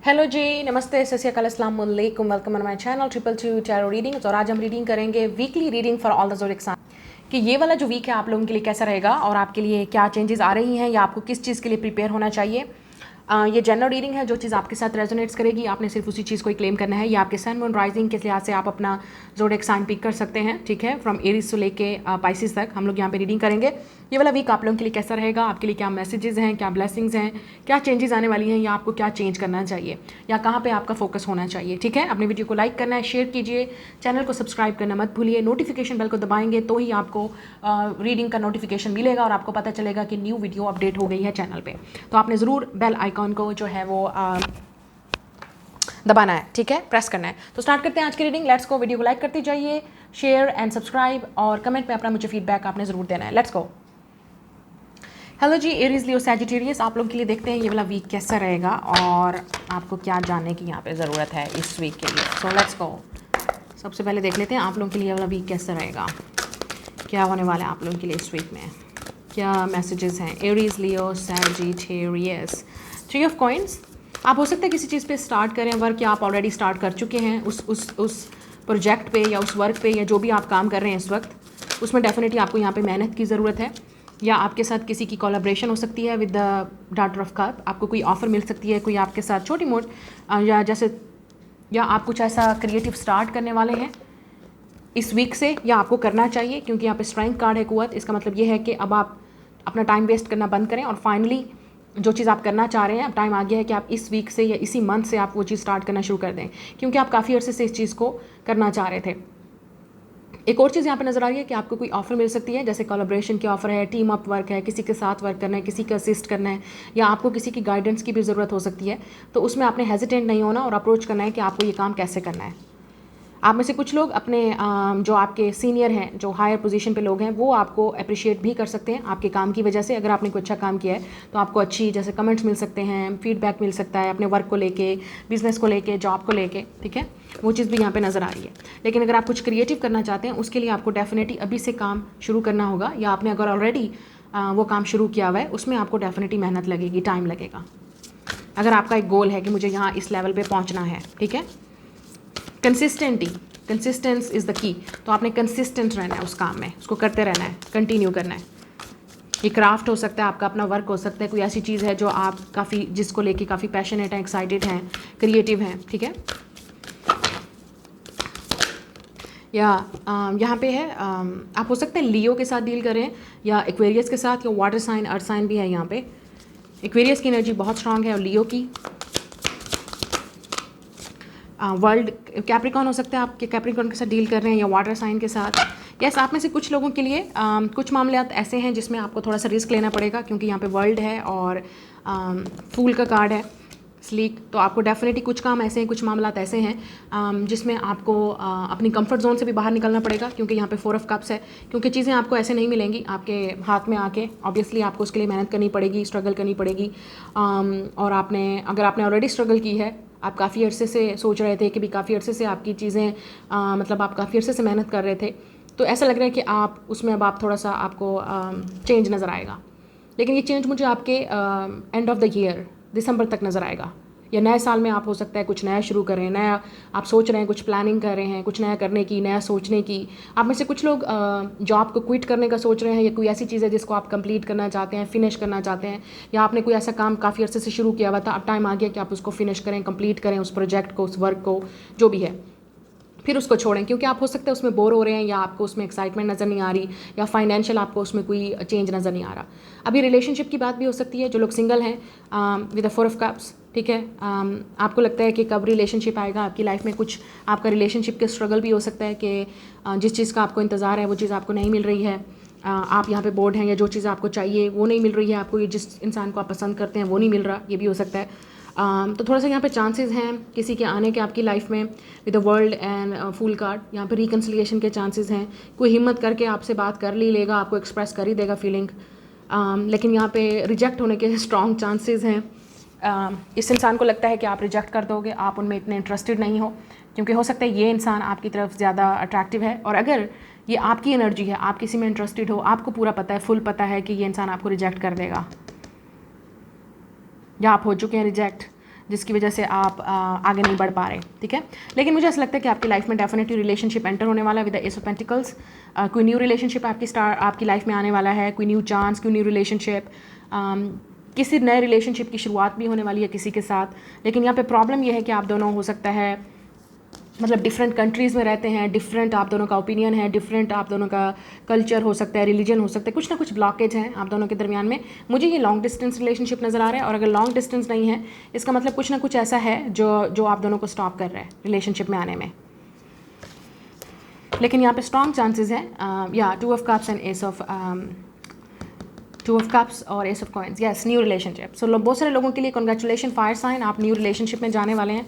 Hello जी, नमस्ते, सत श्री अकाल, अस्सलाम वालेकुम, welcome on my channel 222 tarot readings. और आज हम रीडिंग करेंगे weekly reading for all the zodiac sign कि ये वाला जो वीक है आप लोगों के लिए कैसा रहेगा और आपके लिए क्या चेंजेस आ रही हैं या आपको किस चीज़ के लिए प्रिपेयर होना चाहिए। ये जनरल रीडिंग है, जो चीज़ आपके साथ रेजोनेट्स करेगी आपने सिर्फ उसी चीज़ को ही क्लेम करना है। या आपके सन मून राइजिंग के लिहाज से आप अपना ज़ोडिएक साइन पिक कर सकते हैं, ठीक है, फ्रॉम एरीज से लेके पाइसिस तक हम लोग यहाँ पे रीडिंग करेंगे। ये वाला वीक आप लोगों के लिए कैसा रहेगा, आपके लिए क्या मैसेजेस हैं, क्या ब्लेसिंग्स हैं, क्या चेंजेस आने वाली हैं या आपको क्या चेंज करना चाहिए या कहाँ पे आपका फोकस होना चाहिए, ठीक है। अपनी वीडियो को लाइक करना है, शेयर कीजिए, चैनल को सब्सक्राइब करना मत भूलिए, नोटिफिकेशन बेल को दबाएंगे तो ही आपको रीडिंग का नोटिफिकेशन मिलेगा और आपको पता चलेगा कि न्यू वीडियो अपडेट हो गई है चैनल पे। तो आपने ज़रूर बेल आइकॉन को जो है वो दबाना है, ठीक है, प्रेस करना है। तो स्टार्ट करते हैं आज की रीडिंग। Let's go. वीडियो को लाइक करते जाइए, शेयर एंड सब्सक्राइब और कमेंट में अपना मुझे फीडबैक आपने ज़रूर देना है। Let's go. हेलो जी, एरीज, लियो, सैजिटेरियस, आप लोगों के लिए देखते हैं ये वाला वीक कैसा रहेगा और आपको क्या जानने की यहाँ पे ज़रूरत है इस वीक के लिए। So let's go. सबसे पहले देख लेते हैं आप लोगों के लिए ये वाला वीक कैसा रहेगा, क्या होने वाला है आप लोगों के लिए इस वीक में, क्या मैसेजेस हैं। Aries, Leo, Sagittarius, 3 of coins. आप हो सकता है किसी चीज़ पे स्टार्ट करें वर्क या आप ऑलरेडी स्टार्ट कर चुके हैं उस प्रोजेक्ट पे या उस वर्क पे या जो भी आप काम कर रहे हैं इस वक्त, उसमें डेफिनेटली आपको यहाँ पे मेहनत की ज़रूरत है। या आपके साथ किसी की कोलैबोरेशन हो सकती है with the daughter of cup. आपको कोई ऑफ़र मिल सकती है, कोई आपके साथ छोटी मोट या जैसे या आप कुछ ऐसा क्रिएटिव स्टार्ट करने वाले हैं इस वीक से या आपको करना चाहिए, क्योंकि यहाँ पे स्ट्रेंथ कार्ड है, कुव्वत। इसका मतलब ये है कि अब आप अपना टाइम वेस्ट करना बंद करें और फाइनली जो चीज़ आप करना चाह रहे हैं अब टाइम आ गया है कि आप इस वीक से या इसी मंथ से आप वो चीज़ स्टार्ट करना शुरू कर दें, क्योंकि आप काफ़ी अर्से से इस चीज़ को करना चाह रहे थे। एक और चीज़ यहाँ पे नज़र आ रही है कि आपको कोई ऑफ़र मिल सकती है, जैसे कोलैबोरेशन की ऑफ़र है, टीम अप वर्क है, किसी के साथ वर्क करना है, किसी का असिस्ट करना है या आपको किसी की गाइडेंस की भी ज़रूरत हो सकती है। तो उसमें आपने हेजिटेंट नहीं होना और अप्रोच करना है कि आपको ये काम कैसे करना है। आप में से कुछ लोग अपने जो आपके सीनियर हैं, जो हायर पोजीशन पे लोग हैं, वो आपको अप्रिशिएट भी कर सकते हैं आपके काम की वजह से। अगर आपने कोई अच्छा काम किया है तो आपको अच्छी जैसे कमेंट्स मिल सकते हैं, फीडबैक मिल सकता है अपने वर्क को लेके, बिजनेस को लेके, जॉब को लेके, ठीक है। वो चीज़ भी यहाँ पे नज़र आ रही है। लेकिन अगर आप कुछ क्रिएटिव करना चाहते हैं उसके लिए आपको डेफिनेटली अभी से काम शुरू करना होगा, या आपने अगर ऑलरेडी वो काम शुरू किया हुआ है उसमें आपको डेफिनेटली मेहनत लगेगी, टाइम लगेगा। अगर आपका एक गोल है कि मुझे यहाँ इस लेवल पर पहुँचना है, ठीक है, कंसिस्टेंस इज़ द की, तो आपने कंसिस्टेंट रहना है उस काम में, उसको करते रहना है, कंटिन्यू करना है। ये क्राफ्ट हो सकता है, आपका अपना वर्क हो सकता है, कोई ऐसी चीज़ है जो आप काफ़ी जिसको लेके काफ़ी पैशनेट हैं, एक्साइटेड हैं, क्रिएटिव हैं, ठीक है। या यहाँ पे है आप हो सकते हैं लियो के साथ डील करें या एक्वेरियस के साथ, या वाटर साइन, अर्थ साइन भी है यहाँ पे। एक्वेरियस की एनर्जी बहुत स्ट्रांग है और लियो की वर्ल्ड कैप्रिकॉन हो सकता है, आपके कैप्रिकॉन के साथ डील कर रहे हैं या वाटर साइन के साथ। यस, आप में से कुछ लोगों के लिए कुछ मामले ऐसे हैं जिसमें आपको थोड़ा सा रिस्क लेना पड़ेगा, क्योंकि यहाँ पे वर्ल्ड है और फूल का कार्ड है, स्लीक। तो आपको डेफिनेटली कुछ काम ऐसे हैं, कुछ मामला ऐसे हैं जिसमें आपको अपनी कंफर्ट जोन से भी बाहर निकलना पड़ेगा, क्योंकि यहाँ पे 4 ऑफ कप्स है। क्योंकि चीज़ें आपको ऐसे नहीं मिलेंगी आपके हाथ में आके, ऑब्वियसली आपको उसके लिए मेहनत करनी पड़ेगी, स्ट्रगल करनी पड़ेगी। और अगर आपने ऑलरेडी स्ट्रगल की है, आप काफ़ी अरसे से सोच रहे थे कि भी काफ़ी अरसे से आपकी चीज़ें मतलब आप काफ़ी अरसे से मेहनत कर रहे थे, तो ऐसा लग रहा है कि आप उसमें अब आप थोड़ा सा आपको चेंज नज़र आएगा। लेकिन ये चेंज मुझे आपके एंड ऑफ द ईयर दिसंबर तक नज़र आएगा, या नए साल में आप हो सकता है कुछ नया शुरू कर रहे हैं, नया आप सोच रहे हैं, कुछ प्लानिंग कर रहे हैं, कुछ नया करने की, नया सोचने की। आप में से कुछ लोग जॉब को क्विट करने का सोच रहे हैं, या कोई ऐसी चीज़ है जिसको आप कंप्लीट करना चाहते हैं, फिनिश करना चाहते हैं, या आपने कोई ऐसा काम काफ़ी अर्से से शुरू किया हुआ था, अब टाइम आ गया कि आप उसको फिनिश करें, कंप्लीट करें, उस प्रोजेक्ट को, उस वर्क को, जो भी है, फिर उसको छोड़ें, क्योंकि आप हो सकता है उसमें बोर हो रहे हैं, या आपको उसमें एक्साइटमेंट नज़र नहीं आ रही, या फाइनेंशियल आपको उसमें कोई चेंज नज़र नहीं आ रहा। अभी रिलेशनशिप की बात भी हो सकती है, जो लोग सिंगल हैं विद द 4 ऑफ कप्स, ठीक है। आपको लगता है कि कब रिलेशनशिप आएगा आपकी लाइफ में, कुछ आपका रिलेशनशिप के स्ट्रगल भी हो सकता है कि जिस चीज़ का आपको इंतज़ार है वो चीज़ आपको नहीं मिल रही है, आप यहाँ पे बोर्ड हैं, या जो चीज़ आपको चाहिए वो नहीं मिल रही है आपको, ये जिस इंसान को आप पसंद करते हैं वो नहीं मिल रहा, ये भी हो सकता है। तो थोड़ा सा यहाँ पे चांसेस हैं किसी के आने के आपकी लाइफ में with the world and fool card. यहाँ पे रिकन्सिलिएशन के चांसेस हैं, कोई हिम्मत करके आपसे बात कर ही लेगा, आपको एक्सप्रेस कर ही देगा फीलिंग। लेकिन यहाँ पे रिजेक्ट होने के स्ट्रॉन्ग चांसेस हैं। इस इंसान को लगता है कि आप रिजेक्ट कर दोगे, आप उनमें इतने इंटरेस्टेड नहीं हो, क्योंकि हो सकता है ये इंसान आपकी तरफ ज़्यादा अट्रैक्टिव है, और अगर ये आपकी एनर्जी है, आप किसी में इंटरेस्टेड हो, आपको पूरा पता है, फुल पता है कि ये इंसान आपको रिजेक्ट कर देगा, या आप हो चुके हैं रिजेक्ट। जिसकी वजह से आप आगे नहीं बढ़ पा रहे, ठीक है। लेकिन मुझे ऐसा लगता है कि आपकी लाइफ में डेफिनेटली रिलेशनशिप एंटर होने वाला है with the S of pentacles. कोई न्यू रिलेशनशिप आपकी लाइफ में आने वाला है, कोई न्यू चांस, कोई न्यू रिलेशनशिप, किसी नए रिलेशनशिप की शुरुआत भी होने वाली है किसी के साथ। लेकिन यहाँ पे प्रॉब्लम यह है कि आप दोनों हो सकता है मतलब डिफरेंट कंट्रीज़ में रहते हैं, डिफरेंट आप दोनों का ओपिनियन है, डिफरेंट आप दोनों का कल्चर हो सकता है, रिलीजन हो सकता है, कुछ ना कुछ ब्लॉकेज हैं आप दोनों के दरमियान में। मुझे ये लॉन्ग डिस्टेंस रिलेशनशिप नज़र आ रहा है, और अगर लॉन्ग डिस्टेंस नहीं है इसका मतलब कुछ ना कुछ ऐसा है जो आप दोनों को स्टॉप कर रहा है रिलेशनशिप में आने में। लेकिन यहाँ पे स्ट्रॉन्ग चांसेस हैं, या 2 of cups and two of cups और ace of coins, yes new relationship. So बहुत सारे लोगों के लिए कॉन्ग्रेचुलेशन फायर साइन, आप न्यू रिलेशनशिप में जाने वाले हैं।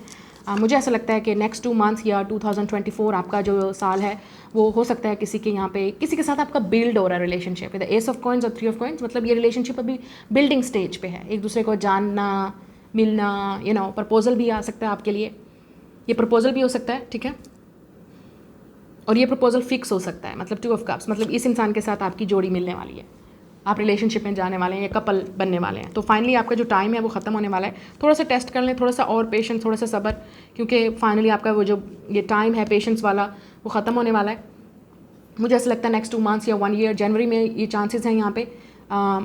मुझे ऐसा लगता है कि नेक्स्ट 2 मंथ या 2024 आपका जो साल है वो हो सकता है किसी के यहाँ पे किसी के साथ आपका बिल्ड हो रहा है relationship with S of coins और 3 ऑफ कॉइन्स। मतलब ये रिलेशनशिप अभी बिल्डिंग स्टेज पे है, एक दूसरे को जानना, मिलना, प्रपोजल भी आ सकता है आपके लिए, ये प्रपोजल भी हो सकता है, ठीक है। और ये प्रपोजल फिक्स हो सकता है, मतलब 2 ऑफ कप्स, मतलब इस इंसान के साथ आपकी जोड़ी मिलने वाली है, आप रिलेशनशिप में जाने वाले हैं या कपल बनने वाले हैं। तो फाइनली आपका जो टाइम है वो ख़त्म होने वाला है। थोड़ा सा टेस्ट कर लें, थोड़ा सा और पेशेंस, थोड़ा सा सब्र, क्योंकि फाइनली आपका वो जो ये टाइम है पेशेंस वाला वो ख़त्म होने वाला है। मुझे ऐसा लगता है नेक्स्ट 2 मंथ्स या 1 ईयर, जनवरी में ये चांसेस हैं यहाँ पे,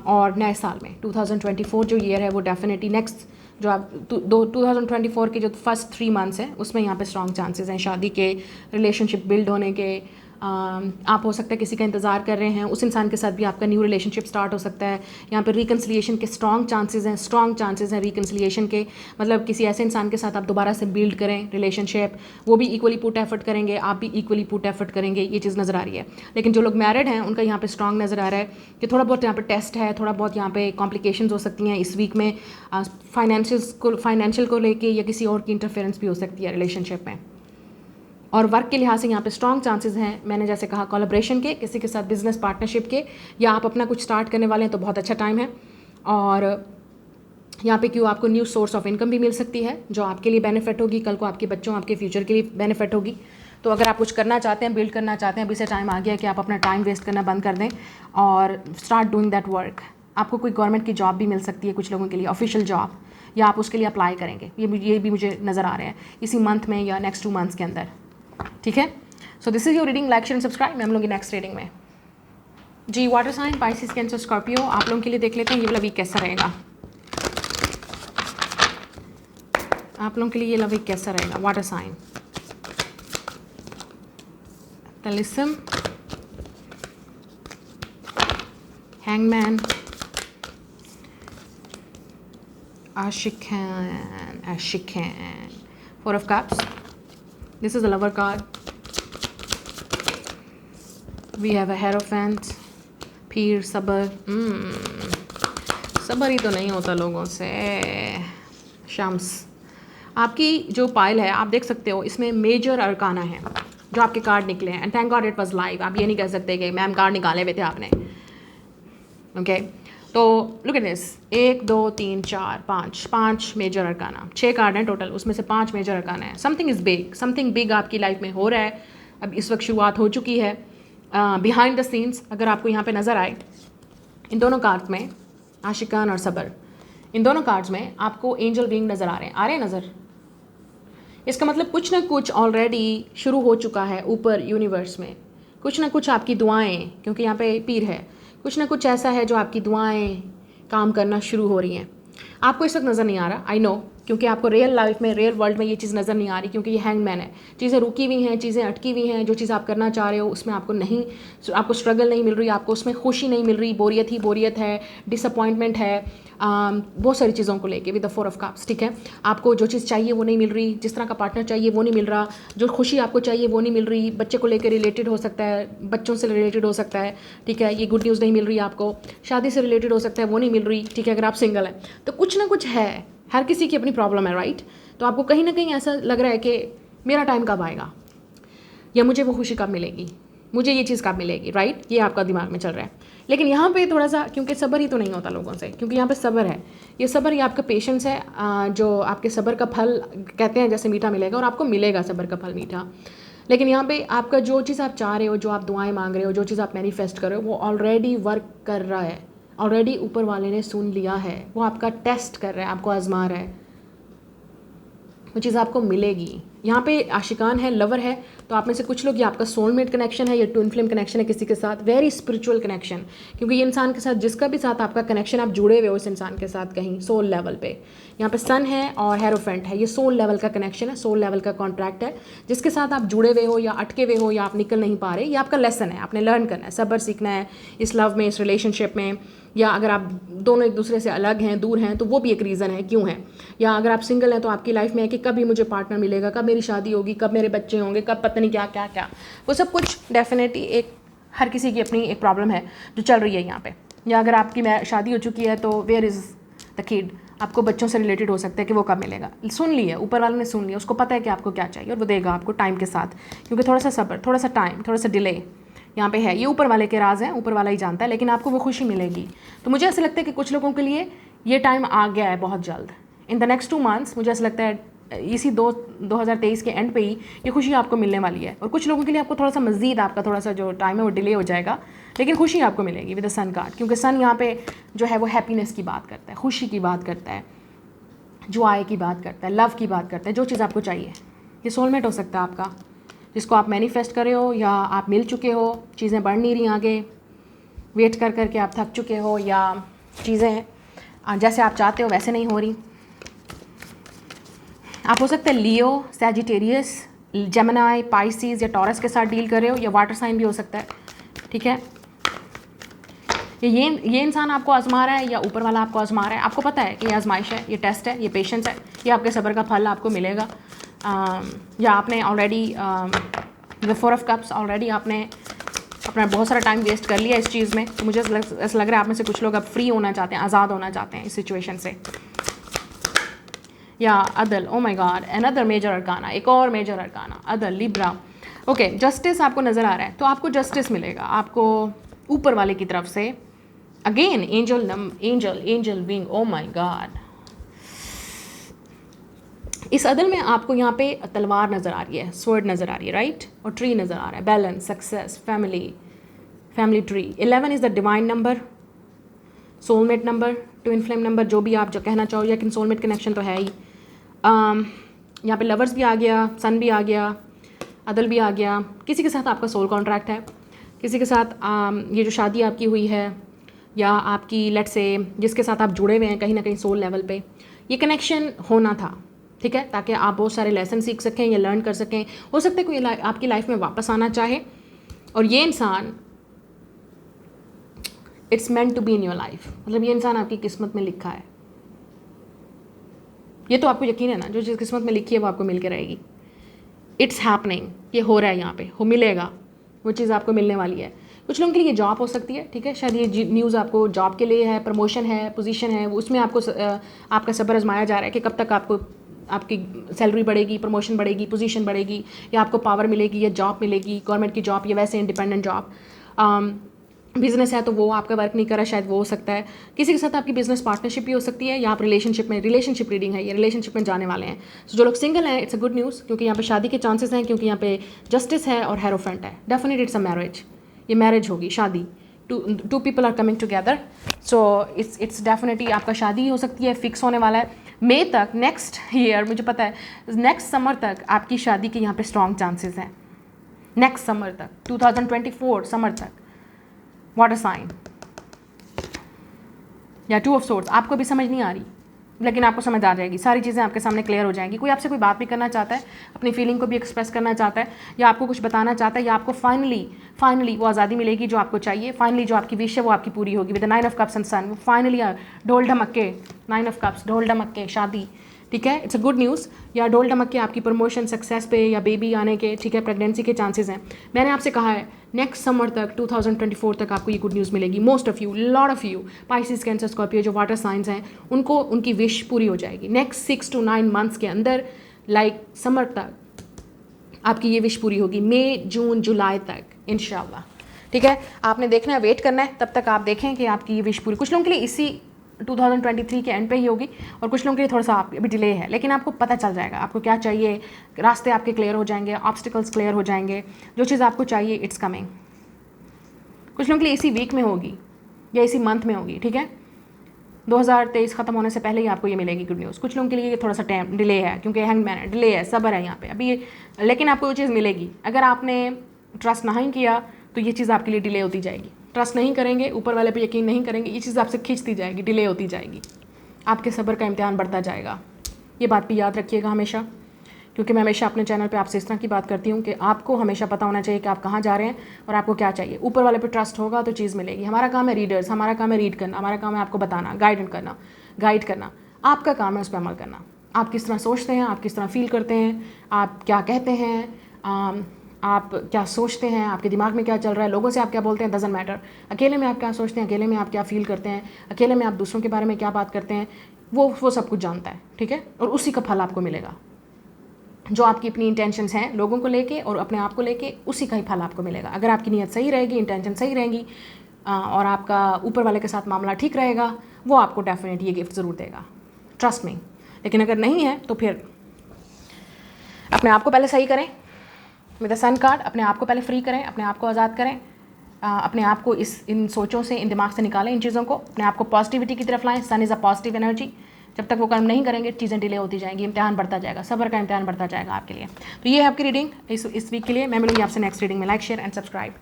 और नए साल में 2024 जो ईयर है वो डेफिनेटली नेक्स्ट जो आप 2024 के जो फर्स्ट 3 मंथ्स हैं उसमें यहाँ पे स्ट्रॉन्ग चांसेस हैं शादी के, रिलेशनशिप बिल्ड होने के। आप हो सकता है किसी का इंतज़ार कर रहे हैं, उस इंसान के साथ भी आपका न्यू रिलेशनशिप स्टार्ट हो सकता है। यहाँ पे रिकन्सिलिएशन के स्ट्रॉन्ग चांसेस हैं रिकन्सिलिएशन के, मतलब किसी ऐसे इंसान के साथ आप दोबारा से बिल्ड करें रिलेशनशिप, वो भी इक्वली पुट एफर्ट करेंगे, आप भी इक्वली पुट एफर्ट करेंगे, ये चीज़ नज़र आ रही है। लेकिन जो लोग मैरिड हैं उनका यहाँ पे स्ट्रॉन्ग नज़र आ रहा है कि थोड़ा बहुत यहाँ पे टेस्ट है, थोड़ा बहुत यहाँ पे कॉम्प्लिकेशंस हो सकती हैं इस वीक में, फाइनेंशियल को लेके या किसी और की इंटरफेरेंस भी हो सकती है रिलेशनशिप में। और वर्क के लिहाज से यहाँ पे स्ट्रॉन्ग चांसेस हैं, मैंने जैसे कहा कोलैबोरेशन के, किसी के साथ बिजनेस पार्टनरशिप के, या आप अपना कुछ स्टार्ट करने वाले हैं तो बहुत अच्छा टाइम है। और यहाँ पे क्यों आपको न्यू सोर्स ऑफ इनकम भी मिल सकती है जो आपके लिए बेनिफिट होगी, कल को आपके बच्चों, आपके फ्यूचर के लिए बेनिफिट होगी। तो अगर आप कुछ करना चाहते हैं, बिल्ड करना चाहते हैं, अभी से टाइम आ गया कि आप अपना टाइम वेस्ट करना बंद कर दें और स्टार्ट डूइंग दैट वर्क। आपको कोई गवर्नमेंट की जॉब भी मिल सकती है कुछ लोगों के लिए, ऑफिशियल जॉब, या आप उसके लिए अप्लाई करेंगे, ये भी मुझे नज़र आ रहे हैं इसी मंथ में या नेक्स्ट 2 मंथ्स के अंदर, ठीक है। So this is your reading, like share and subscribe. मैं हम लोग नेक्स्ट रीडिंग में जी water sign, Pisces, Cancer, Scorpio, आप लोगों के लिए देख लेते हैं ये वाला वीक कैसा रहेगा। आप लोगों के लिए ये वाला वीक कैसा रहेगा, वाटर साइन, तलिस्म, हैंगमैन, आशिकान, 4 of cups, this is a lover card, we have a hierophant, पीर, सबर, सबर ही तो नहीं होता लोगों से। शम्स, आपकी जो पाइल है आप देख सकते हो इसमें मेजर अरकाना है जो आपके कार्ड निकले हैं, and thank God it was live. आप ये नहीं कह सकते कि मैम कार्ड निकाले हुए थे आपने, ओके। तो look at this, 1 2 3 4 5 major arcana, 6 card हैं टोटल, उसमें से 5 मेजर अरकाना है। Something is big, something big आपकी लाइफ में हो रहा है, अब इस वक्त शुरुआत हो चुकी है। बिहाइंड द सीन्स अगर आपको यहाँ पे नज़र आए इन दोनों कार्ड्स में, आशिकान और सबर, इन दोनों कार्ड्स में आपको एंजल विंग नज़र आ रहे हैं नज़र। इसका मतलब कुछ ना कुछ ऑलरेडी शुरू हो चुका है ऊपर यूनिवर्स में, कुछ ना कुछ आपकी दुआएं, क्योंकि यहाँ पे पीर है, कुछ ना कुछ ऐसा है जो आपकी दुआएं काम करना शुरू हो रही हैं। आपको इस वक्त नज़र नहीं आ रहा, आई नो, क्योंकि आपको रियल लाइफ में, रियल वर्ल्ड में ये चीज़ नज़र नहीं आ रही, क्योंकि ये हैंगमैन है। चीज़ें रुकी हुई हैं, चीज़ें अटकी हुई हैं, जो चीज़ आप करना चाह रहे हो उसमें आपको स्ट्रगल नहीं मिल रही, आपको उसमें खुशी नहीं मिल रही, बोरियत है, डिसअपॉइंटमेंट है, बहुत सारी चीज़ों को लेके विद द 4 ऑफ कप्स, ठीक है। आपको जो चीज़ चाहिए वो नहीं मिल रही, जिस तरह का पार्टनर चाहिए वो नहीं मिल रहा, जो खुशी आपको चाहिए वो नहीं मिल रही, बच्चे को लेकर रिलेटेड हो सकता है, बच्चों से रिलेटेड हो सकता है, ठीक है, ये गुड न्यूज़ नहीं मिल रही आपको, शादी से रिलेटेड हो सकता है वो नहीं मिल रही, ठीक है, अगर आप सिंगल हैं तो कुछ ना कुछ है, हर किसी की अपनी प्रॉब्लम है, राइट। तो आपको कहीं ना कहीं ऐसा लग रहा है कि मेरा टाइम कब आएगा, या मुझे वो खुशी कब मिलेगी, मुझे ये चीज़ कब मिलेगी, राइट, ये आपका दिमाग में चल रहा है। लेकिन यहाँ पे थोड़ा सा, क्योंकि सब्र ही तो नहीं होता लोगों से, क्योंकि यहाँ पे सब्र है, ये सब्र, ये आपका पेशेंस है, जो आपके सब्र का फल कहते हैं जैसे मीठा मिलेगा, और आपको मिलेगा सब्र का फल मीठा। लेकिन यहाँ पे आपका जो चीज़ आप चाह रहे हो, जो आप दुआएं मांग रहे हो, जो चीज़ आप मैनिफेस्ट कर रहे हो, वो ऑलरेडी वर्क कर रहा है, ऑलरेडी ऊपर वाले ने सुन लिया है, वो आपका टेस्ट कर रहा है, आपको आजमा रहा है, वो चीज़ आपको मिलेगी। यहाँ पे आशिकान है, लवर है, तो आप में से कुछ लोग, ये आपका सोलमेट कनेक्शन है, ये ट्विन फ्लेम कनेक्शन है किसी के साथ, वेरी स्पिरिचुअल कनेक्शन, क्योंकि ये इंसान के साथ जिसका भी साथ आपका कनेक्शन, आप जुड़े हुए हो इस इंसान के साथ कहीं सोल लेवल पे। यहाँ पे सन है और हेरोफेंट है, ये सोल लेवल का कनेक्शन है, सोल लेवल का कॉन्ट्रैक्ट है, जिसके साथ आप जुड़े हुए हो या अटके हुए हो या आप निकल नहीं पा रहे। ये आपका लेसन है, आपने लर्न करना है, सब्र सीखना है इस लव में, इस रिलेशनशिप में, या अगर आप दोनों एक दूसरे से अलग हैं, दूर हैं, तो वो भी एक रीज़न है क्यों है। या अगर आप सिंगल हैं तो आपकी लाइफ में है कि कभी मुझे पार्टनर मिलेगा, कब मेरी शादी होगी, कब मेरे बच्चे होंगे, कब पता नहीं क्या क्या क्या, वो सब कुछ डेफिनेटली एक हर किसी की अपनी एक प्रॉब्लम है जो चल रही है यहाँ पे। या अगर आपकी शादी हो चुकी है तो वेयर इज़ द किड, आपको बच्चों से रिलेटेड हो सकता है कि वो कब मिलेगा। सुन लिया, ऊपर वाले ने सुन लिया, उसको पता है कि आपको क्या चाहिए और वो देगा आपको टाइम के साथ, क्योंकि थोड़ा सा सब्र, थोड़ा सा टाइम, थोड़ा सा डिले यहाँ पे है। ये ऊपर वाले के राज हैं, ऊपर वाला ही जानता है, लेकिन आपको वो खुशी मिलेगी। तो मुझे ऐसा लगता है कि कुछ लोगों के लिए ये टाइम आ गया है बहुत जल्द, इन द नेक्स्ट 2 months। मुझे ऐसा लगता है इसी 2023 के एंड पे ही ये खुशी आपको मिलने वाली है। और कुछ लोगों के लिए आपको थोड़ा सा मज़ीद, आपका थोड़ा सा जो टाइम है वो डिले हो जाएगा, लेकिन खुशी आपको मिलेगी विद द सन कार्ड, क्योंकि सन यहाँ पे जो है वो हैप्पीनेस की बात करता है, खुशी की बात करता है, जॉय की बात करता है, लव की बात करता है, जो चीज़ आपको चाहिए। ये सोलमेट हो सकता है आपका, जिसको आप मैनिफेस्ट करे हो, या आप मिल चुके हो, चीज़ें बढ़ नहीं रही आगे, वेट कर करके आप थक चुके हो, या चीज़ें जैसे आप चाहते हो वैसे नहीं हो रही। आप हो सकते हैं लियो, सैजिटेरियस, जेमिनी, पाइसिस या टॉरस के साथ डील कर रहे हो, या वाटर साइन भी हो सकता है, ठीक है। ये इंसान आपको आजमा रहा है या ऊपर वाला आपको आजमा रहा है, आपको पता है कि ये आजमाइश है, ये टेस्ट है, ये पेशेंस है, ये आपके सब्र का फल आपको मिलेगा। या आपने already the 4 of Cups, already आपने अपना बहुत सारा टाइम वेस्ट कर लिया इस चीज़ में। तो मुझे ऐसा लग रहा है आप में से कुछ लोग अब फ्री होना चाहते हैं, आज़ाद होना चाहते हैं इस सिचुएशन से। या अदल, oh my God, another major arcana, एक और मेजर अरकाना, अदल, लिब्रा। ओके, जस्टिस आपको नज़र आ रहा है, तो आपको जस्टिस मिलेगा आपको ऊपर वाले की तरफ से। Again angel wing, O my God. इस अदल में आपको यहाँ पे तलवार नज़र आ रही है, स्वर्ड नज़र आ रही है, राइट, और ट्री नज़र आ रहा है, balance, success, family tree. 11 is the divine number, soulmate number, twin flame number, जो भी आप जो कहना चाहो, लेकिन सोलमेट कनेक्शन तो है ही। यहाँ पे लवर्स भी आ गया, सन भी आ गया, अदल भी आ गया। किसी के साथ आपका सोल कॉन्ट्रैक्ट है, किसी के साथ ये जो शादी आपकी हुई है, या आपकी लेट से जिसके साथ आप जुड़े हुए हैं कहीं ना कहीं सोल लेवल पे, ये कनेक्शन होना था, ठीक है, ताकि आप बहुत सारे लेसन सीख सकें या लर्न कर सकें। हो सकता है कोई आपकी लाइफ में वापस आना चाहे, और ये इंसान it's meant to be in your life, मतलब ये इंसान आपकी किस्मत में लिखा है। ये तो आपको यकीन है ना, जो चीज़ किस्मत में लिखी है वो आपको मिल के रहेगी। इट्स हैपनिंग, ये हो रहा है यहाँ पे, हो मिलेगा, वो चीज़ आपको मिलने वाली है। कुछ लोगों के लिए जॉब हो सकती है, ठीक है, शायद ये न्यूज़ आपको जॉब के लिए है, प्रमोशन है, पोजीशन है, उसमें आपको आपका सब्र आजमाया जा रहा है कि कब तक आपको आपकी सैलरी बढ़ेगी, प्रमोशन बढ़ेगी, पोजीशन बढ़ेगी, या आपको पावर मिलेगी, या जॉब मिलेगी, गवर्नमेंट की जॉब या वैसे इंडिपेंडेंट जॉब। बिजनेस है तो वो आपका वर्क नहीं कर रहा, शायद वो हो सकता है। किसी के साथ आपकी बिजनेस पार्टनरशिप भी हो सकती है, या आप रिलेशनशिप रीडिंग है, ये रिलेशनशिप में जाने वाले हैं। सो जो लोग सिंगल हैं, इट्स अ गुड न्यूज़, क्योंकि यहाँ पे शादी के चांसेस हैं, क्योंकि यहाँ पे जस्टिस है और हेरोफेंट है। डेफिनेट इट्स अ मैरिज, ये मैरिज होगी, शादी, two people are coming together. So it's definitely आपका शादी हो सकती है, फिक्स होने वाला है मई तक, नेक्स्ट ईयर, मुझे पता है नेक्स्ट समर तक आपकी शादी के यहाँ पे स्ट्रॉन्ग चांसेस हैं, नेक्स्ट समर तक, 2024 समर तक। वाटर साइन या 2 of Swords, आपको भी समझ नहीं आ रही, लेकिन आपको समझ आ जाएगी, सारी चीज़ें आपके सामने क्लियर हो जाएंगी। कोई आपसे कोई बात भी करना चाहता है, अपनी फीलिंग को भी एक्सप्रेस करना चाहता है, या आपको कुछ बताना चाहता है, या आपको फाइनली वो आज़ादी मिलेगी जो आपको चाहिए, फाइनली जो आपकी विश है वो आपकी पूरी होगी with 9 of Cups and sun. Finally ढोल ढमक्के, 9 of Cups, ढोल ढमक्के, शादी, ठीक है, इट्स अ गुड न्यूज़। या ढोल ढमक्के आपकी प्रमोशन, सक्सेस पे, या बेबी आने के, ठीक है, प्रेगनेंसी के चांसेस हैं। मैंने आपसे कहा है नेक्स्ट समर तक, 2024 तक आपको ये गुड न्यूज़ मिलेगी। Most of you, lot of you, Pisces, Cancer, Scorpio, जो वाटर साइंस हैं, उनको उनकी विश पूरी हो जाएगी नेक्स्ट 6 to 9 months के अंदर, लाइक समर तक आपकी ये विश पूरी होगी, मई, जून, जुलाई तक इंशाल्लाह, ठीक है। आपने देखना है, वेट करना है, तब तक आप देखें कि आपकी ये विश पूरी, कुछ लोगों के लिए इसी 2023 के एंड पे ही होगी, और कुछ लोगों के लिए थोड़ा सा अभी डिले है, लेकिन आपको पता चल जाएगा आपको क्या चाहिए, रास्ते आपके क्लियर हो जाएंगे, ऑब्स्टिकल्स क्लियर हो जाएंगे, जो चीज़ आपको चाहिए इट्स कमिंग। कुछ लोगों के लिए इसी वीक में होगी या इसी मंथ में होगी, ठीक है। 2023 ख़त्म होने से पहले ही आपको ये मिलेगी गुड न्यूज़। कुछ लोगों के लिए ये थोड़ा सा टाइम डिले है, क्योंकि हैंगमैन है, डिले है, सब्र है यहाँ पे अभी ये, लेकिन आपको वो चीज़ मिलेगी। अगर आपने ट्रस्ट नहीं किया तो ये चीज़ आपके लिए डिले होती जाएगी। ट्रस्ट नहीं करेंगे, ऊपर वाले पे यकीन नहीं करेंगे, ये चीज़ आपसे खींचती जाएगी, डिले होती जाएगी, आपके सब्र का इम्तिहान बढ़ता जाएगा। ये बात भी याद रखिएगा हमेशा, क्योंकि मैं हमेशा अपने चैनल पे आपसे इस तरह की बात करती हूँ कि आपको हमेशा पता होना चाहिए कि आप कहाँ जा रहे हैं और आपको क्या चाहिए। ऊपर वाले पे ट्रस्ट होगा तो चीज़ मिलेगी। हमारा काम है रीडर्स, हमारा काम है रीड करना, हमारा काम है आपको बताना, गाइड करना। आपका काम है उस पर अमल करना। आप किस तरह सोचते हैं, आप किस तरह फील करते हैं, आप क्या कहते हैं, आप क्या सोचते हैं, आपके दिमाग में क्या चल रहा है, लोगों से आप क्या बोलते हैं, डजंट मैटर। अकेले में आप क्या सोचते हैं, अकेले में आप क्या फील करते हैं, अकेले में आप दूसरों के बारे में क्या बात करते हैं, वो सब कुछ जानता है, ठीक है। और उसी का फल आपको मिलेगा। जो आपकी अपनी इंटेंशंस हैं लोगों को लेके और अपने आप को लेके, उसी का ही फल आपको मिलेगा। अगर आपकी नीयत सही रहेगी, इंटेंशन सही रहेंगी और आपका ऊपर वाले के साथ मामला ठीक रहेगा, वो आपको डेफिनेट ये गिफ्ट ज़रूर देगा, ट्रस्ट मी। लेकिन अगर नहीं है तो फिर अपने आप को पहले सही करें विद द सन कार्ड, अपने आप को पहले फ्री करें, अपने आप को आज़ाद करें, अपने आप को इन सोचों से, इन दिमाग से निकालें, इन चीज़ों को, अपने आप को पॉजिटिविटी की तरफ लाएं। सन इज़ अ पॉजिटिव एनर्जी। जब तक वो काम नहीं करेंगे चीज़ें डिले होती जाएंगी, इम्तिहान बढ़ता जाएगा, सब्र का इम्तिहान बढ़ता जाएगा आपके लिए। तो ये है आपकी रीडिंग इस वीक के लिए। मैं मिलूंगी आपसे नेक्स्ट रीडिंग में। Like, share and subscribe.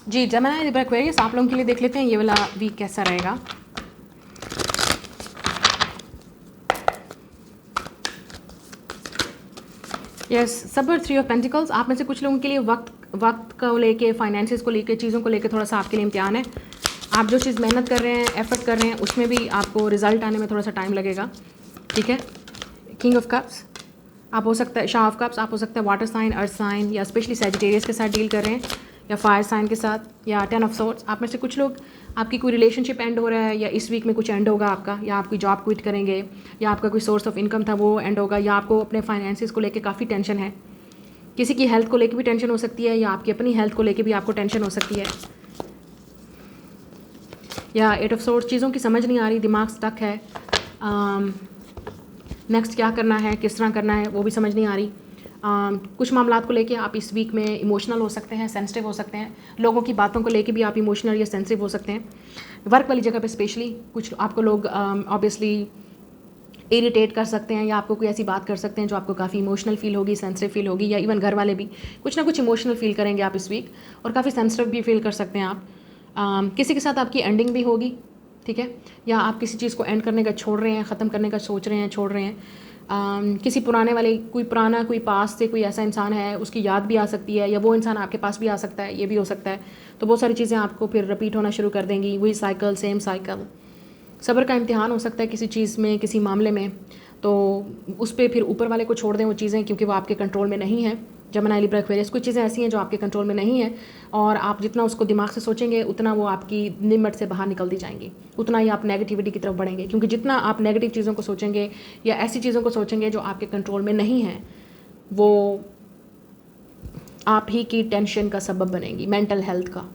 जी जेमिनी लिब्रा एक्वेरियस, आप लोगों के लिए देख लेते हैं ये वाला वीक कैसा रहेगा। यस, सब्र, 3 ऑफ पेंटिकल्स। आप में से कुछ लोगों के लिए वक्त को लेके, फाइनेंसिस को लेके, चीज़ों को लेके थोड़ा सा आपके लिए इम्तिहान है। आप जो चीज़ मेहनत कर रहे हैं, एफर्ट कर रहे हैं, उसमें भी आपको रिजल्ट आने में थोड़ा सा टाइम लगेगा, ठीक है। किंग ऑफ कप्स आप हो सकता है, शाह ऑफ कप्स आप हो सकता है वाटर साइन, अर्थ साइन या स्पेशली सैजिटेरियस के साथ डील कर रहे हैं, या फायर साइन के साथ, या 10 ऑफ सोर्ड्स। आप में से कुछ लोग, आपकी कोई रिलेशनशिप एंड हो रहा है, या इस वीक में कुछ एंड होगा आपका, या आप कोई जॉब क्विट करेंगे, या आपका कोई सोर्स ऑफ इनकम था वो एंड होगा, या आपको अपने फाइनेंसिस को लेके काफ़ी टेंशन है। किसी की हेल्थ को लेके भी टेंशन हो सकती है, या आपकी अपनी हेल्थ को लेके भी आपको टेंशन हो सकती है, या 8 ऑफ सोर्ड्स, चीज़ों की समझ नहीं आ रही, दिमाग स्टक है, नेक्स्ट क्या करना है, किस तरह करना है, वो भी समझ नहीं आ रही। कुछ मामलात को लेके आप इस वीक में इमोशनल हो सकते हैं, सेंसिटिव हो सकते हैं, लोगों की बातों को लेके भी आप इमोशनल या सेंसिटिव हो सकते हैं। वर्क वाली जगह पे स्पेशली कुछ आपको लोग ऑब्वियसली इरिटेट कर सकते हैं, या आपको कोई ऐसी बात कर सकते हैं जो आपको काफ़ी इमोशनल फील होगी, सेंसिटिव फील होगी, या इवन घर वाले भी कुछ ना कुछ इमोशनल फील करेंगे आप इस वीक, और काफ़ी सेंसिटिव भी फील कर सकते हैं आप। किसी के साथ आपकी एंडिंग भी होगी, ठीक है, या आप किसी चीज़ को एंड करने का छोड़ रहे हैं, ख़त्म करने का सोच रहे हैं, छोड़ रहे हैं। किसी पुराने वाले, कोई पास से कोई ऐसा इंसान है, उसकी याद भी आ सकती है, या वो इंसान आपके पास भी आ सकता है, ये भी हो सकता है। तो बहुत सारी चीज़ें आपको फिर रिपीट होना शुरू कर देंगी, वही साइकिल, सेम साइकिल। सब्र का इम्तिहान हो सकता है किसी चीज़ में, किसी मामले में, तो उस पर फिर ऊपर वाले को छोड़ दें वो चीज़ें, क्योंकि वो आपके कंट्रोल में नहीं है। जेमिनी लिब्रा एक्वेरियस, कुछ चीज़ें ऐसी हैं जो आपके कंट्रोल में नहीं है, और आप जितना उसको दिमाग से सोचेंगे उतना वो आपकी निमट से बाहर निकलती जाएंगी, उतना ही आप नेगेटिविटी की तरफ बढ़ेंगे। क्योंकि जितना आप नेगेटिव चीज़ों को सोचेंगे या ऐसी चीज़ों को सोचेंगे जो आपके कंट्रोल में नहीं है, वो आप ही की टेंशन का सबब बनेंगी, मेंटल हेल्थ का।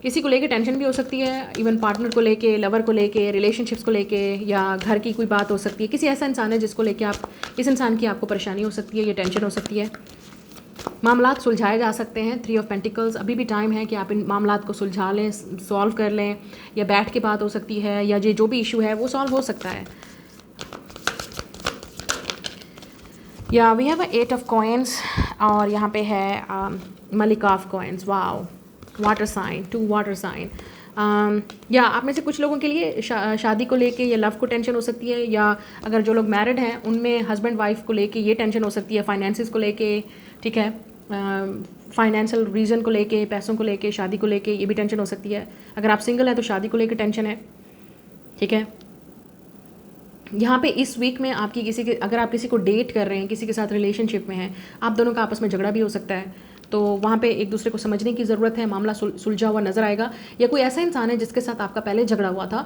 किसी को लेके टेंशन भी हो सकती है, इवन पार्टनर को लेके, लवर को लेके, रिलेशनशिप्स को लेके, या घर की कोई बात हो सकती है। किसी ऐसा इंसान है जिसको लेके आप, इस इंसान की आपको परेशानी हो सकती है, या टेंशन हो सकती है। मामलात सुलझाए जा सकते हैं, 3 ऑफ पेंटिकल्स। अभी भी टाइम है कि आप इन मामलात को सुलझा लें, सॉल्व कर लें, या बैठ के बात हो सकती है, या जो भी इशू है वो सॉल्व हो सकता है। या वी हैव 8 ऑफ कॉइन्स, और यहाँ पे है मलिका of coins. Wow, water sign, 2 water sign. या आप में से कुछ लोगों के लिए शादी को लेके या लव को टेंशन हो सकती है, या अगर जो लोग मैरिड हैं उनमें हस्बैंड वाइफ को लेके ये टेंशन हो सकती है, फाइनेंसिस को लेके, ठीक है, फाइनेंशियल रीज़न को लेके, पैसों को लेके, शादी को लेके ये भी टेंशन हो सकती है। अगर आप सिंगल हैं तो शादी को लेके टेंशन है, ठीक है। यहाँ पे इस वीक में आपकी अगर आप किसी को डेट कर रहे हैं, किसी के साथ रिलेशनशिप में हैं, आप दोनों का आपस में झगड़ा भी हो सकता है, तो वहाँ पे एक दूसरे को समझने की ज़रूरत है। मामला सुलझा हुआ नज़र आएगा, या कोई ऐसा इंसान है जिसके साथ आपका पहले झगड़ा हुआ था,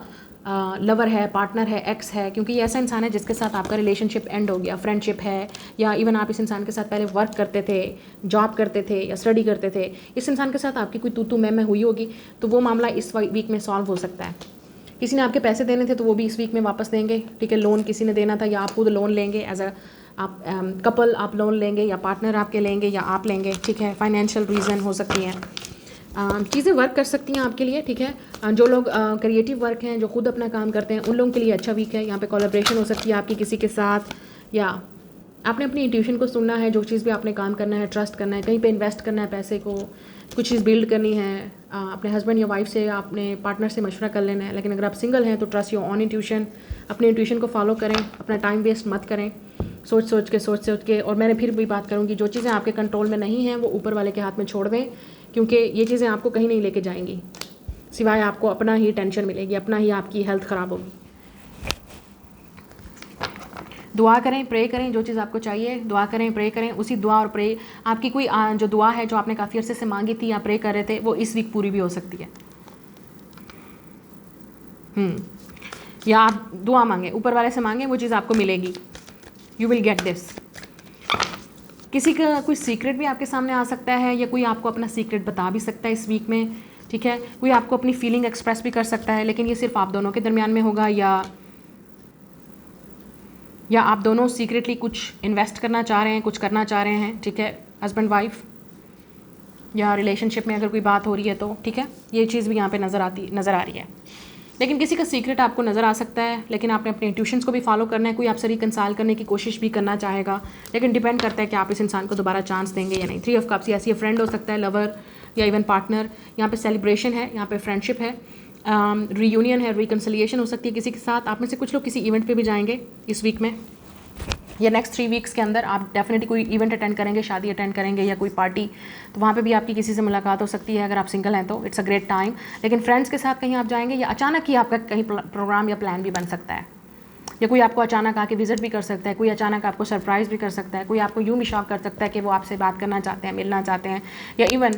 लवर है, पार्टनर है, एक्स है, क्योंकि ये ऐसा इंसान है जिसके साथ आपका रिलेशनशिप एंड हो गया, फ्रेंडशिप है, या इवन आप इस इंसान के साथ पहले वर्क करते थे, जॉब करते थे, या स्टडी करते थे। इस इंसान के साथ आपकी कोई तू मैं हुई होगी, तो वो मामला इस वीक में सॉल्व हो सकता है। किसी ने आपके पैसे देने थे तो वो भी इस वीक में वापस देंगे, ठीक है। लोन किसी ने देना था, या आप खुद लोन लेंगे, एज अ आप कपल आप लोन लेंगे, या पार्टनर आपके लेंगे, या आप लेंगे, ठीक है। फाइनेंशियल रीज़न हो सकती है। चीज़ें वर्क कर सकती हैं आपके लिए, ठीक है। जो लोग क्रिएटिव वर्क हैं, जो खुद अपना काम करते हैं, उन लोगों के लिए अच्छा वीक है। यहाँ पे कोलैबोरेशन हो सकती है आपकी किसी के साथ, या आपने अपनी इंट्यूशन को सुनना है। जो चीज़ भी आपने काम करना है, ट्रस्ट करना है, कहीं पे इन्वेस्ट करना है पैसे को, कुछ चीज़ बिल्ड करनी है, अपने हस्बैंड या वाइफ से, अपने पार्टनर से मशवरा कर लेना है। लेकिन अगर आप सिंगल हैं तो ट्रस्ट योर ऑन इंट्यूशन, अपने इंट्यूशन को फॉलो करें, अपना टाइम वेस्ट मत करें सोच सोच के। और मैंने फिर भी बात करूँगी, जो चीज़ें आपके कंट्रोल में नहीं हैं वो ऊपर वाले के हाथ में छोड़ दें, क्योंकि ये चीज़ें आपको कहीं नहीं लेके जाएंगी, सिवाय आपको अपना ही टेंशन मिलेगी, अपना ही आपकी हेल्थ ख़राब होगी। दुआ करें, प्रे करें, जो चीज़ आपको चाहिए दुआ करें, प्रे करें। उसी दुआ और प्रे, आपकी कोई जो दुआ है जो आपने काफ़ी अर्से से मांगी थी या प्रे कर रहे थे, वो इस वीक पूरी भी हो सकती है। या आप दुआ मांगे, ऊपर वाले से मांगे, वो चीज़ आपको मिलेगी। You will get this. किसी का कोई सीक्रेट भी आपके सामने आ सकता है, या कोई आपको अपना सीक्रेट बता भी सकता है इस वीक में, ठीक है। कोई आपको अपनी फीलिंग एक्सप्रेस भी कर सकता है, लेकिन ये सिर्फ आप दोनों के दरमियान में होगा, या आप दोनों सीक्रेटली कुछ इन्वेस्ट करना चाह रहे हैं, कुछ करना चाह रहे हैं, ठीक है, हस्बैंड वाइफ या रिलेशनशिप में अगर कोई बात हो रही है तो, ठीक है। ये चीज़ भी यहाँ पे नज़र आ रही है। लेकिन किसी का सीक्रेट आपको नज़र आ सकता है, लेकिन आपने अपने इंट्यूशंस को भी फॉलो करना है। कोई आपसे रिकंसाइल करने की कोशिश भी करना चाहेगा, लेकिन डिपेंड करता है कि आप इस इंसान को दोबारा चांस देंगे या नहीं। 3 ऑफ कप्स, ऐसी फ्रेंड हो सकता है, लवर या इवन पार्टनर। यहाँ पे सेलिब्रेशन है, यहाँ पे फ्रेंडशिप है, रीयूनियन है, रिकन्सिलिएशन हो सकती है किसी के साथ। आप में से कुछ लोग किसी इवेंट पे भी जाएंगे इस वीक में, या नेक्स्ट 3 वीक्स के अंदर आप डेफिनेटली कोई इवेंट अटेंड करेंगे, शादी अटेंड करेंगे या कोई पार्टी, तो वहाँ पे भी आपकी किसी से मुलाकात हो सकती है। अगर आप सिंगल हैं तो इट्स अ ग्रेट टाइम। लेकिन फ्रेंड्स के साथ कहीं आप जाएंगे, या अचानक ही आपका कहीं प्रोग्राम या प्लान भी बन सकता है, या कोई आपको अचानक आके विजिट भी कर सकता है, कोई अचानक आपको सरप्राइज़ भी कर सकता है, कोई आपको यूँ भी शॉक कर सकता है कि वो आपसे बात करना चाहते हैं, मिलना चाहते हैं, या इवन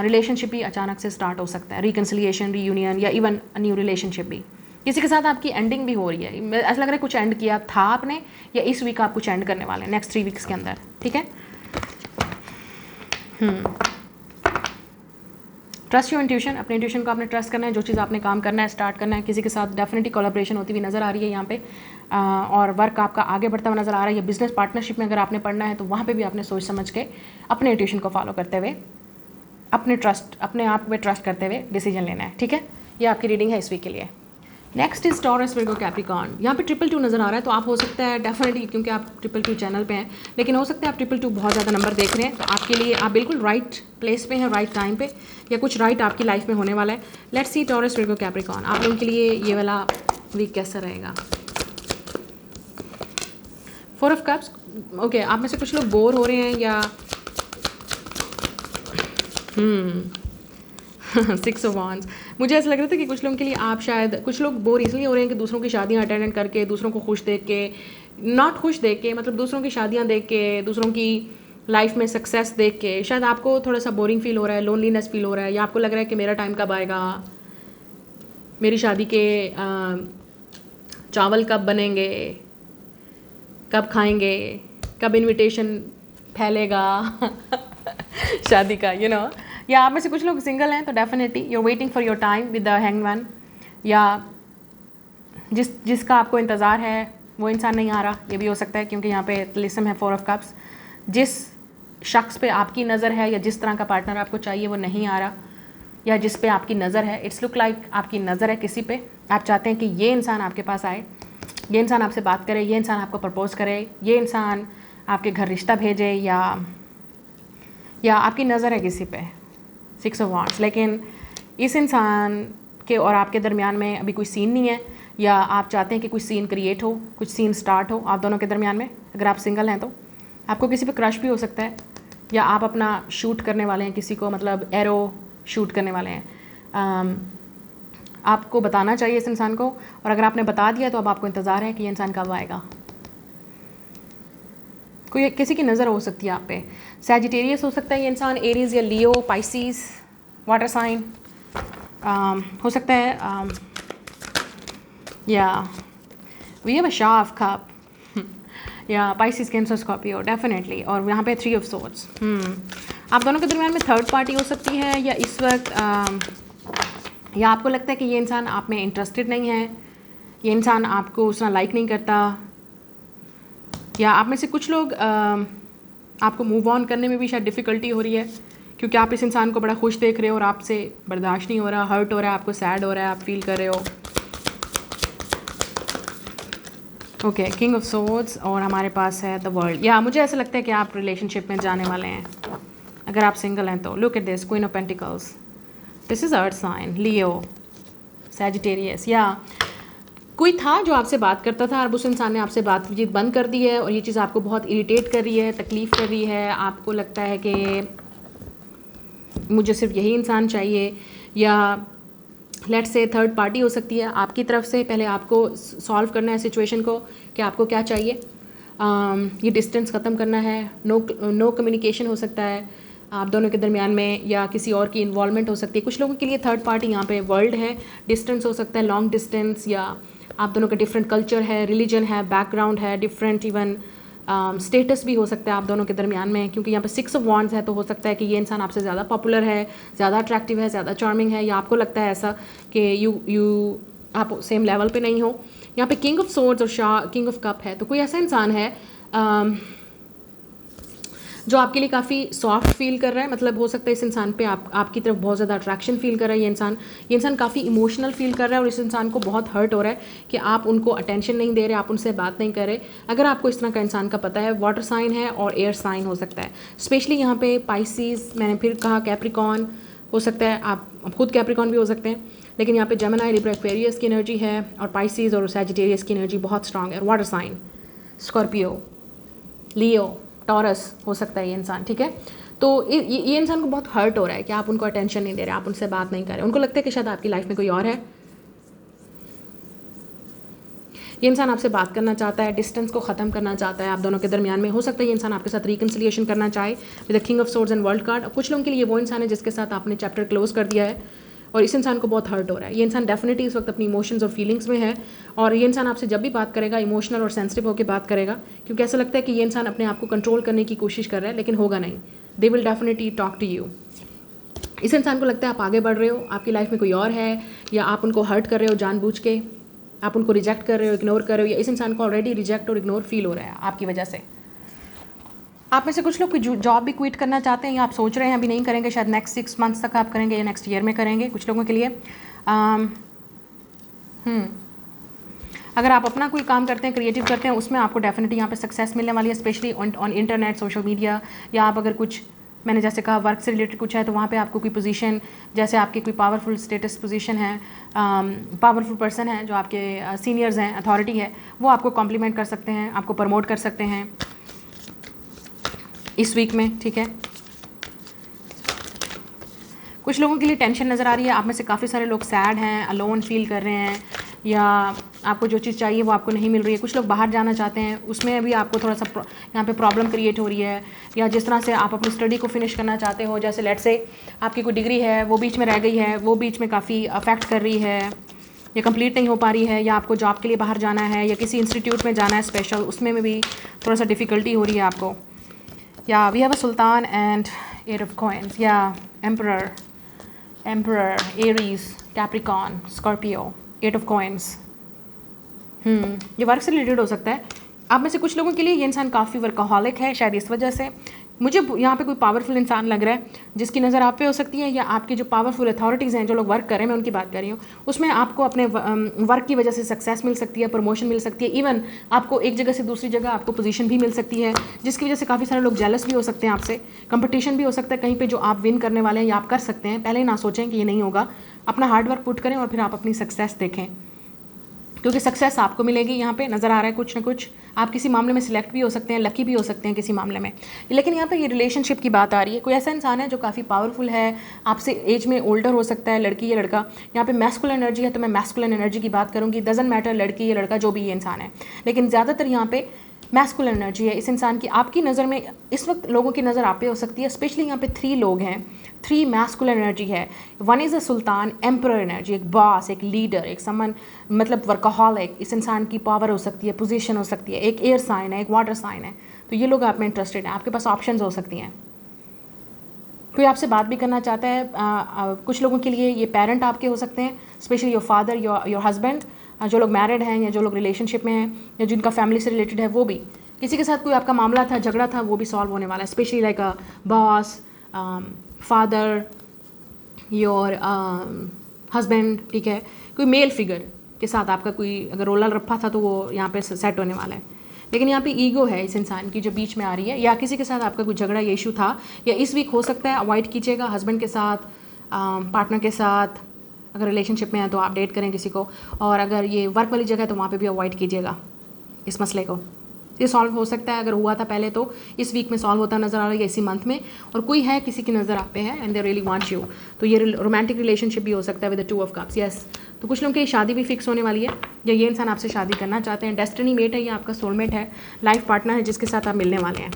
रिलेशनशिप भी अचानक से स्टार्ट हो सकता है, रिकन्सिलिएशन, रीयूनियन, या इवन न्यू रिलेशनशिप भी। किसी के साथ आपकी एंडिंग भी हो रही है, ऐसा लग रहा है कुछ एंड किया था आपने, या इस वीक आप कुछ एंड करने वाले हैं नेक्स्ट 3 वीक्स के अंदर, ठीक है। ट्रस्ट योर इंट्यूशन, अपने इंट्यूशन को आपने ट्रस्ट करना है। जो चीज़ आपने काम करना है, स्टार्ट करना है, किसी के साथ डेफिनेटली कोलैबोरेशन होती हुई नज़र आ रही है यहाँ पे, और वर्क आपका आगे बढ़ता हुआ नज़र आ रहा है। या बिजनेस पार्टनरशिप में अगर आपने पढ़ना है तो वहाँ पे भी आपने सोच समझ के अपने इंट्यूशन को फॉलो करते हुए, अपने आप में ट्रस्ट करते हुए डिसीजन लेना है, ठीक है। ये आपकी रीडिंग है इस वीक के लिए। Next is taurus, Virgo, Capricorn. यहाँ पे 222 नज़र आ रहा है, तो आप हो सकता है डेफिनेटली, क्योंकि आप 222 चैनल पे हैं, लेकिन हो सकता है आप 222 बहुत ज़्यादा नंबर देख रहे हैं, तो आपके लिए आप बिल्कुल राइट प्लेस पे हैं, राइट टाइम पे, या कुछ राइट आपकी लाइफ में होने वाला है। Let's see taurus, Virgo, Capricorn, आप लोगों के लिए ये वाला वीक कैसा रहेगा। 4 ऑफ कप्स, ओके, आप में से कुछ लोग बोर हो रहे हैं, या 6 ऑफ वांड्स। मुझे ऐसा लग रहा था कि कुछ लोगों के लिए आप शायद, कुछ लोग बोर इसलिए हो रहे हैं कि दूसरों की शादियां अटेंड करके, दूसरों को खुश देख के, नॉट खुश देख के, मतलब दूसरों की शादियां देख के, दूसरों की लाइफ में सक्सेस देख के शायद आपको थोड़ा सा बोरिंग फील हो रहा है, लोनलीनेस फील हो रहा है, या आपको लग रहा है कि मेरा टाइम कब आएगा, मेरी शादी के चावल कब बनेंगे, कब खाएंगे, कब इनविटेशन फैलेगा शादी का, यू नो। या आप में से कुछ लोग सिंगल हैं तो definitely you are waiting for your time with the hanged man, या जिसका आपको इंतज़ार है वो इंसान नहीं आ रहा, ये भी हो सकता है, क्योंकि यहाँ पे लिस्म है 4 ऑफ कप्स। जिस शख्स पे आपकी नज़र है, या जिस तरह का पार्टनर आपको चाहिए वो नहीं आ रहा, या जिस पे आपकी नज़र है, इट्स लुक लाइक आपकी नज़र है किसी पे, आप चाहते हैं कि ये इंसान आपके पास आए, ये इंसान आपसे बात करे, ये इंसान आपको प्रपोज करे, ये इंसान आपके घर रिश्ता भेजे, या आपकी नज़र है किसी पे, 6 ऑफ वांड्स। लेकिन इस इंसान के और आपके दरमियान में अभी कोई सीन नहीं है, या आप चाहते हैं कि कुछ सीन क्रिएट हो, कुछ सीन स्टार्ट हो आप दोनों के दरमियान में। अगर आप सिंगल हैं तो आपको किसी पे क्रश भी हो सकता है, या आप अपना शूट करने वाले हैं किसी को, मतलब एरो शूट करने वाले हैं। आपको बताना चाहिए इस इंसान को, और अगर आपने बता दिया तो अब आपको इंतज़ार है कि ये इंसान कब आएगा। कोई किसी की नज़र हो सकती है आप पे, सैजिटेरियस हो सकता है ये इंसान, एरीज या लियो, पाइसिस, वाटर साइन हो सकता है, या वी हैव अ शाह ऑफ कप, या पाइसिस, कैंसर, स्कॉर्पियो डेफिनेटली। और यहाँ पे 3 ऑफ सोर्ड्स। आप दोनों के दरमियान में थर्ड पार्टी हो सकती है, या इस वक्त या आपको लगता है कि ये इंसान आप में इंटरेस्टेड नहीं है, ये इंसान आपको उतना लाइक नहीं करता, या आप में से कुछ लोग आपको मूव ऑन करने में भी शायद डिफ़िकल्टी हो रही है, क्योंकि आप इस इंसान को बड़ा खुश देख रहे हो और आपसे बर्दाश्त नहीं हो रहा, हर्ट हो रहा है, आपको सैड हो रहा है, आप फील कर रहे हो। ओके, किंग ऑफ सोर्ड्स और हमारे पास है द वर्ल्ड। या मुझे ऐसा लगता है कि आप रिलेशनशिप में जाने वाले हैं अगर आप सिंगल हैं तो। Look at this, queen of pentacles, this is earth sign, Leo, Sagittarius. या कोई था जो आपसे बात करता था और उस इंसान ने आपसे बातचीत बंद कर दी है और ये चीज़ आपको बहुत इरिटेट कर रही है, तकलीफ़ कर रही है, आपको लगता है कि मुझे सिर्फ यही इंसान चाहिए। या लेट्स से थर्ड पार्टी हो सकती है आपकी तरफ से। पहले आपको सॉल्व करना है सिचुएशन को कि आपको क्या चाहिए। ये डिस्टेंस ख़त्म करना है। नो कम्युनिकेशन हो सकता है आप दोनों के दरमियान में, या किसी और की इन्वॉल्वमेंट हो सकती है। कुछ लोगों के लिए थर्ड पार्टी यहाँ पे वर्ल्ड है, डिस्टेंस हो सकता है, लॉन्ग डिस्टेंस, या आप दोनों का डिफरेंट कल्चर है, रिलीजन है, बैकग्राउंड है, डिफरेंट इवन स्टेटस भी हो सकता है आप दोनों के दरमियान में। क्योंकि यहाँ पे 6 ऑफ वॉन्ड्स है तो हो सकता है कि ये इंसान आपसे ज़्यादा पॉपुलर है, ज़्यादा अट्रैक्टिव है, ज़्यादा चार्मिंग है, या आपको लगता है ऐसा कि आप सेम लेवल पे नहीं हो। यहाँ पे किंग ऑफ सोर्ड्स और किंग ऑफ कप है, तो कोई ऐसा इंसान है जो आपके लिए काफ़ी सॉफ्ट फील कर रहा है। मतलब हो सकता है इस इंसान पे आपकी तरफ बहुत ज़्यादा अट्रैक्शन फील कर रहा है। ये इंसान काफ़ी इमोशनल फील कर रहा है और इस इंसान को बहुत हर्ट हो रहा है कि आप उनको अटेंशन नहीं दे रहे, आप उनसे बात नहीं कर रहे। अगर आपको इस तरह का इंसान का पता है, वाटर साइन है और एयर साइन हो सकता है। स्पेशली यहाँ पे पाइसिस, मैंने फिर कहा कैप्रिकॉन हो सकता है, आप खुद कैप्रिकॉन भी हो सकते हैं, लेकिन यहाँ पे जेमिनी, लिब्रा, एक्वेरियस की एनर्जी है और पाइसिस और सैजिटेरियस की एनर्जी बहुत स्ट्रांग है। वाटर साइन स्कॉर्पियो, लियो, टॉरस हो सकता है ये इंसान, ठीक है। तो ये इंसान को बहुत हर्ट हो रहा है कि आप उनको अटेंशन नहीं दे रहे, आप उनसे बात नहीं कर रहे। उनको लगता है कि शायद आपकी लाइफ में कोई और है। ये इंसान आपसे बात करना चाहता है, डिस्टेंस को ख़त्म करना चाहता है आप दोनों के दरमियान में। हो सकता है ये इंसान आपके साथ रिकन्सिलिएशन करना चाहे with the king of swords and world card. कुछ लोगों के लिए वो इंसान है जिसके साथ आपने चैप्टर क्लोज कर दिया है और इस इंसान को बहुत हर्ट हो रहा है। ये इंसान डेफिनेटली इस वक्त अपनी इमोशंस और फीलिंग्स में है और ये इंसान आपसे जब भी बात करेगा इमोशनल और सेंसिटिव होकर बात करेगा, क्योंकि ऐसा लगता है कि ये इंसान अपने आप को कंट्रोल करने की कोशिश कर रहा है, लेकिन होगा नहीं। They will definitely talk to you. इस इंसान को लगता है आप आगे बढ़ रहे हो, आपकी लाइफ में कोई और है, या आप उनको हर्ट कर रहे हो जानबूझ के, आप उनको रिजेक्ट कर रहे हो, इग्नोर कर रहे हो, या इस इंसान को ऑलरेडी रिजेक्ट और इग्नोर फील हो रहा है आपकी वजह से। आप में से कुछ लोग जॉब भी क्विट करना चाहते हैं या आप सोच रहे हैं अभी नहीं करेंगे, शायद नेक्स्ट 6 मंथ्स तक आप करेंगे या नेक्स्ट ईयर में करेंगे कुछ लोगों के लिए। अगर आप अपना कोई काम करते हैं, क्रिएटिव करते हैं, उसमें आपको डेफिनेटली यहाँ पे सक्सेस मिलने वाली है, specially on internet, social media, या आप अगर कुछ, मैंने जैसे कहा वर्क से रिलेटेड कुछ है तो वहाँ पे आपको कोई पोजीशन, जैसे आपकी कोई पावरफुल स्टेटस पोजीशन है, पावरफुल पर्सन है जो आपके सीनियर्स हैं, अथॉरिटी है, वो आपको कॉम्प्लीमेंट कर सकते हैं, आपको प्रमोट कर सकते हैं इस वीक में, ठीक है। कुछ लोगों के लिए टेंशन नज़र आ रही है। आप में से काफ़ी सारे लोग सैड हैं, अलोन फील कर रहे हैं, या आपको जो चीज़ चाहिए वो आपको नहीं मिल रही है। कुछ लोग बाहर जाना चाहते हैं, उसमें भी आपको थोड़ा सा यहाँ पे प्रॉब्लम क्रिएट हो रही है। या जिस तरह से आप अपनी स्टडी को फिनिश करना चाहते हो, जैसे लेट से आपकी कोई डिग्री है वो बीच में रह गई है, वो बीच में काफ़ी अफेक्ट कर रही है या कंप्लीट नहीं हो पा रही है, या आपको जॉब के लिए बाहर जाना है या किसी इंस्टीट्यूट में जाना है स्पेशल, उसमें भी थोड़ा सा डिफ़िकल्टी हो रही है आपको। या वी हैव अ सुल्तान एंड 8 ऑफ कॉइन्स, या emperor, Aries, Capricorn, Scorpio, 8 of coins. ये वर्क से रिलेटेड हो सकता है। आप में से कुछ लोगों के लिए ये इंसान काफ़ी वर्कaholic है, शायद इस वजह से। मुझे यहाँ पे कोई पावरफुल इंसान लग रहा है जिसकी नज़र आप पे हो सकती है, या आपकी जो पावरफुल अथॉरिटीज़ हैं जो लोग वर्क कर रहे हैं, मैं उनकी बात कर रही हूँ, उसमें आपको अपने वर्क की वजह से सक्सेस मिल सकती है, प्रमोशन मिल सकती है, इवन आपको एक जगह से दूसरी जगह आपको पोजीशन भी मिल सकती है, जिसकी वजह से काफ़ी सारे लोग जेलस भी हो सकते हैं आपसे। कंपटीशन भी हो सकता है कहीं पर जो आप विन करने वाले हैं या आप कर सकते हैं। पहले ही ना सोचें कि ये नहीं होगा, अपना हार्डवर्क पुट करें और फिर आप अपनी सक्सेस देखें, क्योंकि सक्सेस आपको मिलेगी। यहाँ पे नज़र आ रहा है कुछ ना कुछ आप किसी मामले में सिलेक्ट भी हो सकते हैं, लकी भी हो सकते हैं किसी मामले में। लेकिन यहाँ पे ये रिलेशनशिप की बात आ रही है। कोई ऐसा इंसान है जो काफ़ी पावरफुल है, आपसे एज में ओल्डर हो सकता है, लड़की या लड़का। यहाँ पे मैस्कुलिन एनर्जी है तो मैं मैस्कुलिन एनर्जी की बात करूँगी, डजंट मैटर लड़की या लड़का जो भी ये इंसान है, लेकिन ज़्यादातर यहाँ पे मैस्कुलिन एनर्जी है इस इंसान की। आपकी नज़र में इस वक्त लोगों की नज़र आप पे हो सकती है, स्पेशली यहाँ पे 3 लोग हैं, 3 मैस्कुलिन एनर्जी है। 1 is a Sultan, emperor energy, एक बॉस, एक लीडर, एक समन, मतलब वर्कaholic, इस इंसान की पावर हो सकती है, पोजीशन हो सकती है। एक एयर साइन है, एक वाटर साइन है, तो ये लोग आप में इंटरेस्टेड हैं, आपके पास ऑप्शंस हो सकती हैं। कोई आपसे बात भी करना चाहता है। कुछ लोगों के लिए ये पेरेंट आपके हो सकते हैं, specially your father, your husband, जो लोग मैरिड हैं या जो लोग रिलेशनशिप में हैं या जिनका फैमिली से रिलेटेड है, वो भी किसी के साथ कोई आपका मामला था, झगड़ा था, वो भी सॉल्व होने वाला है, specially like a boss, father, your husband, ठीक है, कोई मेल फिगर के साथ आपका कोई अगर रोला रप्पा था तो वो यहाँ पे सेट होने वाला है। लेकिन यहाँ पे ईगो है इस इंसान की जो बीच में आ रही है, या किसी के साथ आपका कोई झगड़ा या इशू था, या इस वीक हो सकता है। अवॉइड कीजिएगा हस्बैंड के साथ, पार्टनर के साथ, अगर रिलेशनशिप में है तो आप डेट करें किसी को, और अगर ये वर्क वाली जगह है तो वहाँ पे भी अवॉइड कीजिएगा इस मसले को। ये सॉल्व हो सकता है, अगर हुआ था पहले तो इस वीक में सॉल्व होता नज़र आ रहा है, इसी मंथ में, और कोई है किसी की नज़र आप पे है and they really want you, तो ये रोमांटिक रिलेशनशिप भी हो सकता है with the 2 of cups. Yes, तो कुछ लोगों की शादी भी फिक्स होने वाली है, या ये इंसान आपसे शादी करना चाहते हैं। डेस्टिनी मेट है, ये आपका सोलमेट है, लाइफ पार्टनर है जिसके साथ आप मिलने वाले हैं।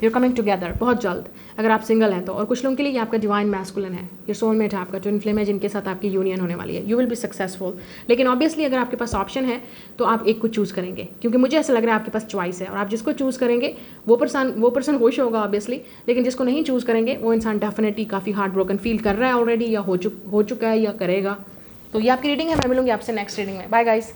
यू कमिंग टुगेदर बहुत जल्द, अगर आप सिंगल हैं तो। और कुछ लोगों के लिए ये आपका डिवाइन मैस्कुलिन है, ये सोलमेट है आपका, ट्विन फ्लेम है, जिनके साथ आपकी यूनियन होने वाली है। You will be successful. लेकिन ऑब्वियसली अगर आपके पास ऑप्शन है तो आप एक को चूज़ करेंगे, क्योंकि मुझे ऐसा लग रहा है आपके पास चॉइस है, और आप जिसको चूज़ करेंगे वो पर्सन खुश होगा ऑब्वियसली। लेकिन जिसको नहीं चूज़ करेंगे वो इंसान डेफिनेटली काफ़ी हार्ट ब्रोकन फील कर रहा है ऑलरेडी, या हो चुका है या करेगा। तो ये आपकी रीडिंग है, मैं मिलूंगी आपसे नेक्स्ट रीडिंग में। Bye guys.